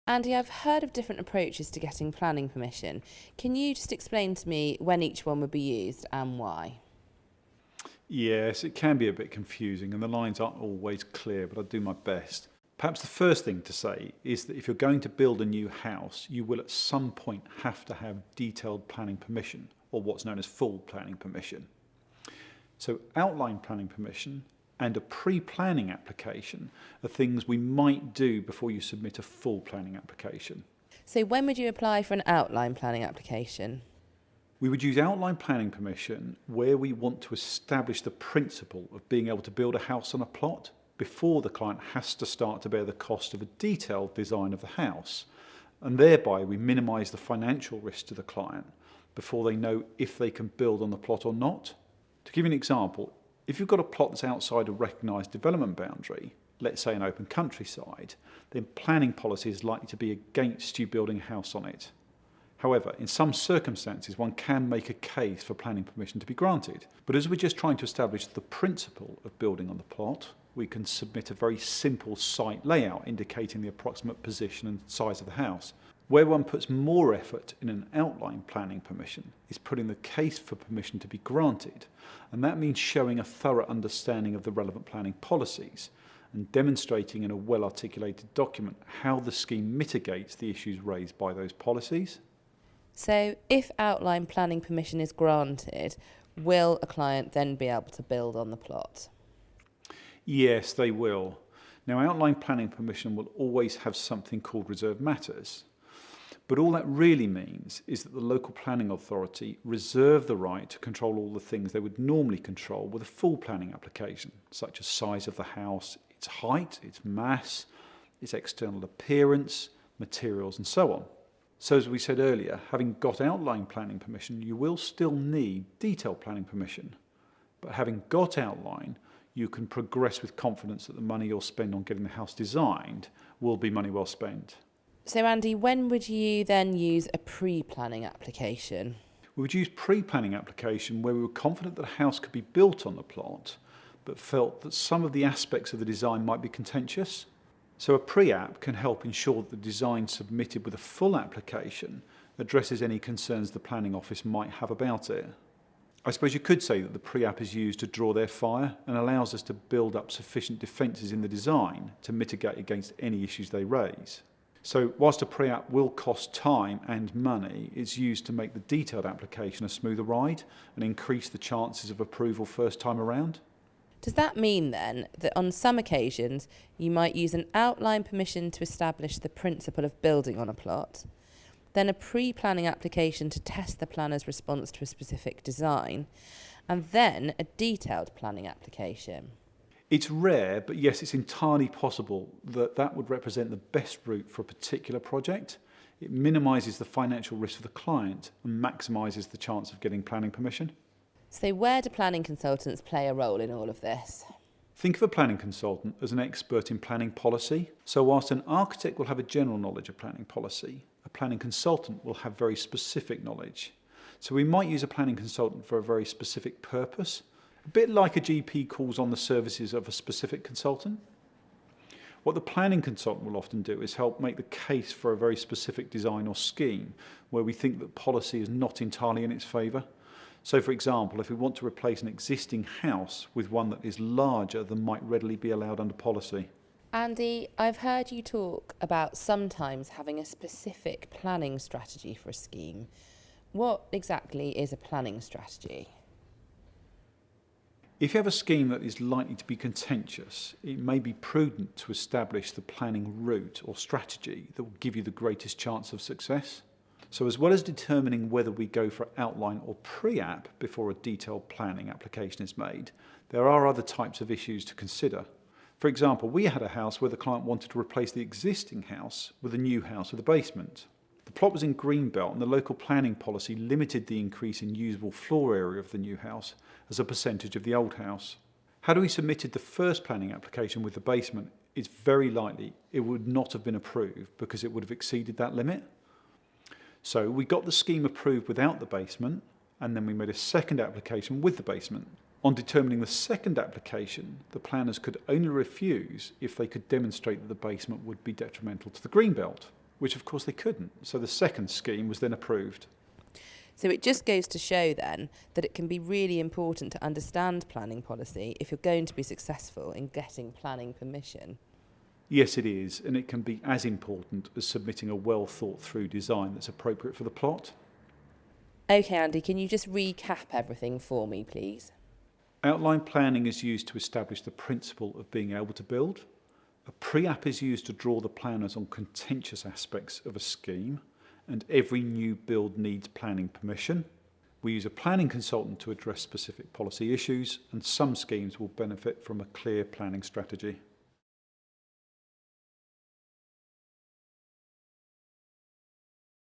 Andy, I've heard of different approaches to getting planning permission. Can you just explain to me when each one would be used and why? Yes, it can be a bit confusing and the lines aren't always clear, but I'll do my best. Perhaps the first thing to say is that if you're going to build a new house, you will at some point have to have detailed planning permission, or what's known as full planning permission. So outline planning permission and a pre-planning application are things we might do before you submit a full planning application. So when would you apply for an outline planning application? We would use outline planning permission where we want to establish the principle of being able to build a house on a plot before the client has to start to bear the cost of a detailed design of the house. And thereby we minimise the financial risk to the client before they know if they can build on the plot or not. To give you an example, if you've got a plot that's outside a recognised development boundary, let's say an open countryside, then planning policy is likely to be against you building a house on it. However, in some circumstances, one can make a case for planning permission to be granted. But as we're just trying to establish the principle of building on the plot, we can submit a very simple site layout indicating the approximate position and size of the house. Where one puts more effort in an outline planning permission is putting the case for permission to be granted, and that means showing a thorough understanding of the relevant planning policies and demonstrating in a well-articulated document how the scheme mitigates the issues raised by those policies. So if outline planning permission is granted, will a client then be able to build on the plot? Yes, they will. Now, outline planning permission will always have something called reserved matters. But all that really means is that the local planning authority reserve the right to control all the things they would normally control with a full planning application, such as size of the house, its height, its mass, its external appearance, materials, and so on. So as we said earlier, having got outline planning permission, you will still need detailed planning permission. But having got outline, you can progress with confidence that the money you'll spend on getting the house designed will be money well spent. So Andy, when would you then use a pre-planning application? We would use pre-planning application where we were confident that a house could be built on the plot, but felt that some of the aspects of the design might be contentious. So a pre-app can help ensure that the design submitted with a full application addresses any concerns the planning office might have about it. I suppose you could say that the pre-app is used to draw their fire and allows us to build up sufficient defences in the design to mitigate against any issues they raise. So whilst a pre-app will cost time and money, it's used to make the detailed application a smoother ride and increase the chances of approval first time around. Does that mean then that on some occasions you might use an outline permission to establish the principle of building on a plot, then a pre-planning application to test the planner's response to a specific design, and then a detailed planning application? It's rare, but yes, it's entirely possible that that would represent the best route for a particular project. It minimises the financial risk for the client and maximises the chance of getting planning permission. So where do planning consultants play a role in all of this? Think of a planning consultant as an expert in planning policy. So whilst an architect will have a general knowledge of planning policy, a planning consultant will have very specific knowledge. So we might use a planning consultant for a very specific purpose, a bit like a GP calls on the services of a specific consultant. What the planning consultant will often do is help make the case for a very specific design or scheme where we think that policy is not entirely in its favour. So for example, if we want to replace an existing house with one that is larger than might readily be allowed under policy. Andy, I've heard you talk about sometimes having a specific planning strategy for a scheme. What exactly is a planning strategy? If you have a scheme that is likely to be contentious, it may be prudent to establish the planning route or strategy that will give you the greatest chance of success. So as well as determining whether we go for outline or pre-app before a detailed planning application is made, there are other types of issues to consider. For example, we had a house where the client wanted to replace the existing house with a new house with a basement. The plot was in Greenbelt and the local planning policy limited the increase in usable floor area of the new house as a percentage of the old house. Had we submitted the first planning application with the basement, it's very likely it would not have been approved because it would have exceeded that limit. So we got the scheme approved without the basement, and then we made a second application with the basement. On determining the second application, the planners could only refuse if they could demonstrate that the basement would be detrimental to the Greenbelt. which of course they couldn't. So the second scheme was then approved. So it just goes to show then that it can be really important to understand planning policy if you're going to be successful in getting planning permission. Yes, it is, and it can be as important as submitting a well thought through design that's appropriate for the plot. Okay, Andy, can you just recap everything for me, please? Outline planning is used to establish the principle of being able to build. A pre-app is used to draw the planners on contentious aspects of a scheme, and every new build needs planning permission. We use a planning consultant to address specific policy issues, and some schemes will benefit from a clear planning strategy.